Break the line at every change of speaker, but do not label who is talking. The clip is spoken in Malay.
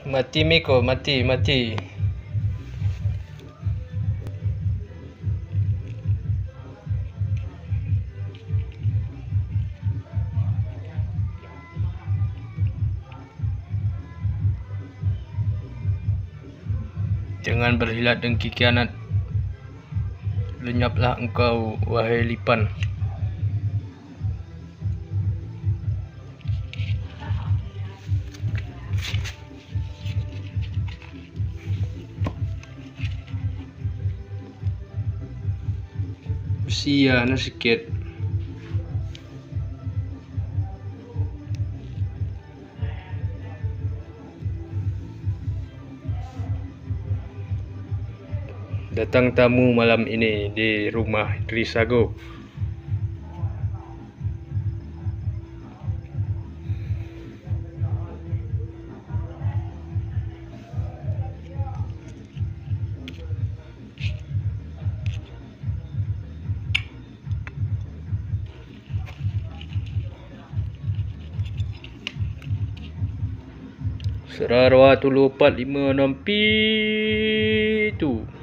Mati Miko, mati, mati. Jangan berhilat dengki kianat. Lenyaplah engkau, wahai lipan. Sia na sikit. Datang tamu malam ini di rumah Idris Sago. Serarwa 2456 P tu.